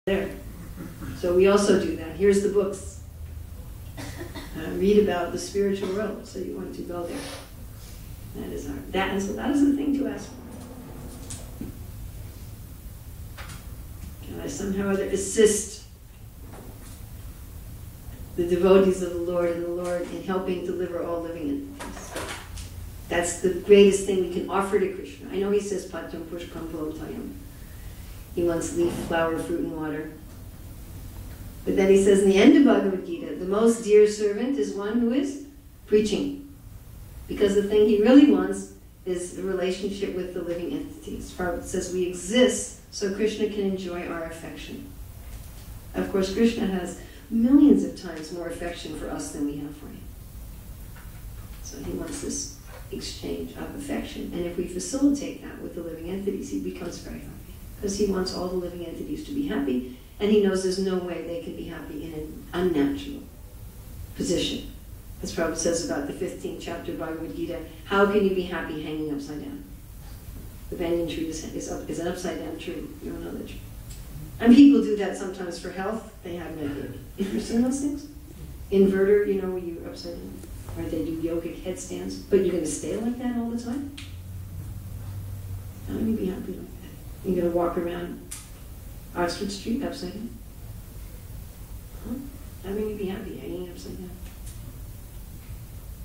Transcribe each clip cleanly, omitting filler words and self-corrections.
there. So we also do that. Here's the books. Read about the spiritual world, so you want to go there. That is and so that is the thing to ask for. Can I somehow or other assist the devotees of the Lord and the Lord in helping deliver all living entities? That's the greatest thing we can offer to Krishna. I know he says Patyam Pushpam Palotayam. He wants leaf, flower, fruit, and water. But then he says in the end of Bhagavad Gita, the most dear servant is one who is preaching. Because the thing he really wants is a relationship with the living entities. Prabhupada says we exist so Krishna can enjoy our affection. Of course, Krishna has millions of times more affection for us than we have for him. So he wants this exchange of affection. And if we facilitate that with the living entities, he becomes very happy. Because he wants all the living entities to be happy, and he knows there's no way they can be happy in an unnatural position. As Prabhupada says about the 15th chapter of Bhagavad Gita, how can you be happy hanging upside down? The banyan tree is an upside down tree. You don't know that tree. And people do that sometimes for health. They have no idea. Have you seen those things? Inverter, you know, where you're upside down. Or they do yogic headstands. But you're going to stay like that all the time? How can you be happy like that? You're going to walk around Oxford Street upside down? Huh? How can you be happy hanging upside down?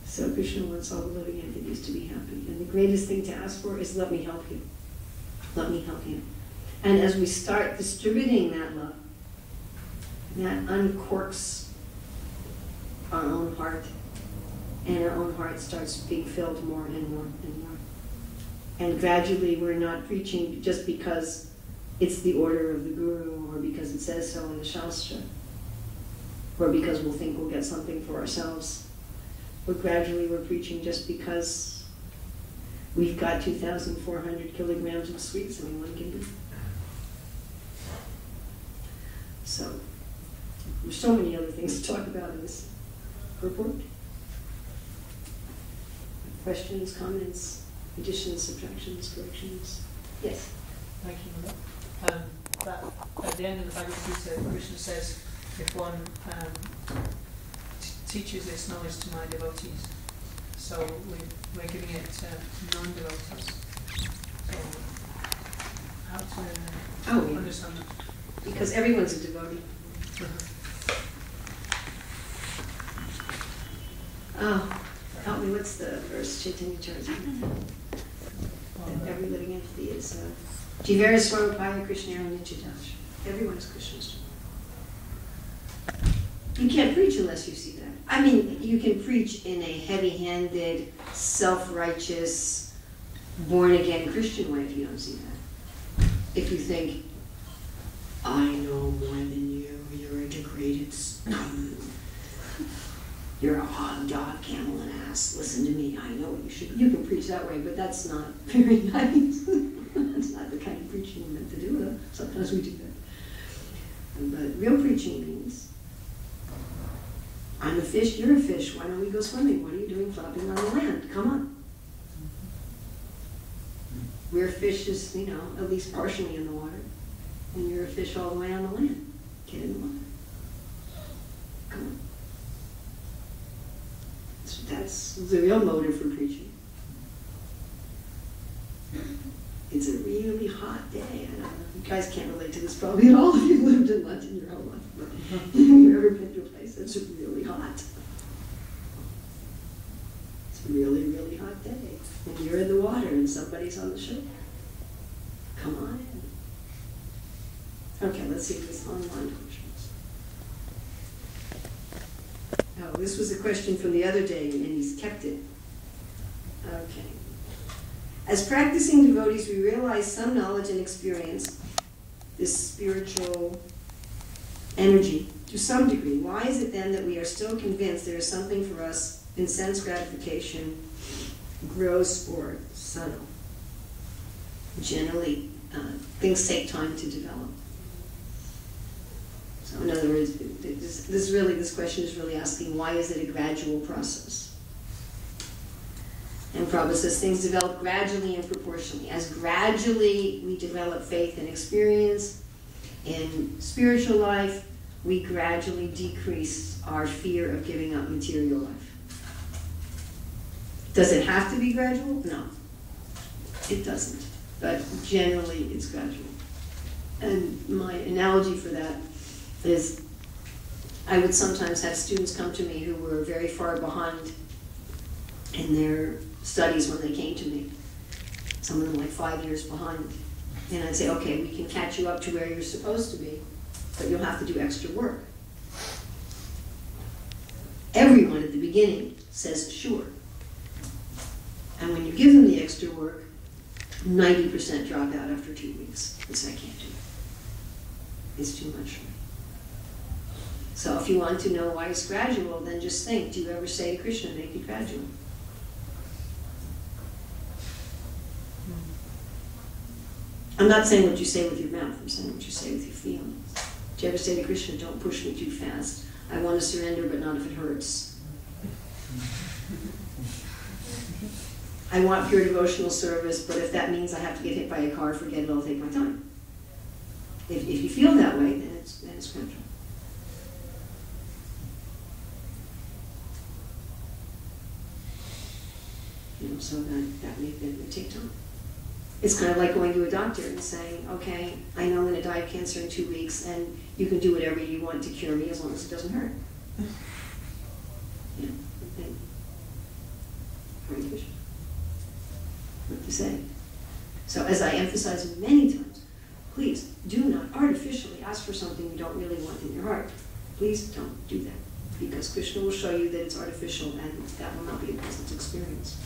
So Krishna wants all the living entities to be happy. And the greatest thing to ask for is, let me help you. Let me help you. And as we start distributing that love, that uncorks our own heart, and our own heart starts being filled more and more and more. And gradually we're not preaching just because it's the order of the Guru, or because it says so in the Shastra, or because we'll think we'll get something for ourselves. But gradually we're preaching just because we've got 2,400 kilograms of sweets anyone can do. So, there's so many other things to talk about in this report. Questions, comments, additions, subtractions, corrections? Yes? Thank you. That at the end of the Bhagavad Gita, Krishna says, if one teaches this knowledge to my devotees, so we're giving it to non-devotees. So, how to understand that? Because everyone's a devotee. Oh, help me, what's the verse, Chaitanya Charitamrita? That every living entity is Jivara Swarupaya Krishnara Nityadash. Everyone is Krishna's. You can't preach unless you see that. I mean, you can preach in a heavy-handed, self-righteous, born-again Christian way if you don't see that. If you think, I know more than you, you're a degraded scum. You're a hog, dog, camel, and ass. Listen to me, I know what you should. You can preach that way, but that's not very nice. That's not the kind of preaching we're meant to do, though. Sometimes we do that. But real preaching means, I'm a fish, you're a fish. Why don't we go swimming? What are you doing flopping on the land? Come on. We're fishes, you know, at least partially in the water. And you're a fish all the way on the land. Get in the water. Come on. That's the real motive for preaching. It's a really hot day. I don't know. You guys can't relate to this probably at all if you've lived in London your whole life. But if you've ever been to a place that's really hot. It's a really, really hot day. And you're in the water and somebody's on the shore. Come on in. Okay, let's see this online questions. Oh, this was a question from the other day, and he's kept it. Okay. As practicing devotees, we realize some knowledge and experience this spiritual energy to some degree. Why is it then that we are still convinced there is something for us in sense gratification, gross or subtle? Generally, things take time to develop. So in other words, this question is really asking, why is it a gradual process? And Prabhupada says things develop gradually and proportionally. As gradually we develop faith and experience, In spiritual life, we gradually decrease our fear of giving up material life. Does it have to be gradual? No, it doesn't. But generally, it's gradual. And my analogy for that is I would sometimes have students come to me who were very far behind in their studies when they came to me. Some of them like 5 years behind. And I'd say, okay, we can catch you up to where you're supposed to be, but you'll have to do extra work. Everyone at the beginning says, sure. And when you give them the extra work, 90% drop out after 2 weeks. They say, I can't do it. It's too much for me. So if you want to know why it's gradual, then just think, do you ever say to Krishna, make it gradual? I'm not saying what you say with your mouth, I'm saying what you say with your feelings. Do you ever say to Krishna, don't push me too fast? I want to surrender, but not if it hurts. I want pure devotional service, but if that means I have to get hit by a car, forget it, I'll take my time. If you feel that way, then it's gradual. So that may take time. It's kind of like going to a doctor and saying, okay, I know I'm going to die of cancer in 2 weeks, and you can do whatever you want to cure me as long as it doesn't hurt. Yeah, okay. Hare Krishna. What to say? So as I emphasize many times, please do not artificially ask for something you don't really want in your heart. Please don't do that, because Krishna will show you that it's artificial, and that will not be a pleasant experience.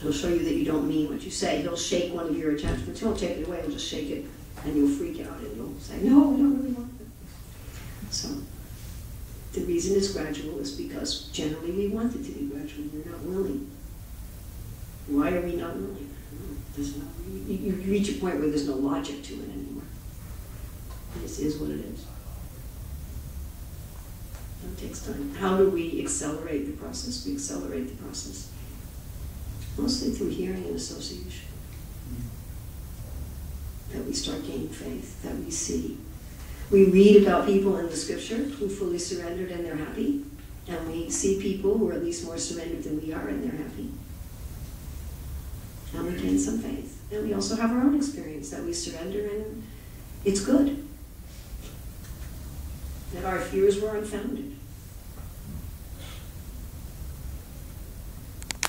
He'll show you that you don't mean what you say. He'll shake one of your attachments. He won't take it away. He'll just shake it, and you'll freak out, and you'll say, no, I don't really want that. So the reason it's gradual is because generally we want it to be gradual. We're not willing. Why are we not willing? You reach a point where there's no logic to it anymore. This is what it is. It takes time. How do we accelerate the process? We accelerate the process mostly through hearing and association. That we start gaining faith, that we see. We read about people in the scripture who fully surrendered and they're happy. And we see people who are at least more surrendered than we are and they're happy. And we gain some faith. And we also have our own experience that we surrender and it's good. That our fears were unfounded.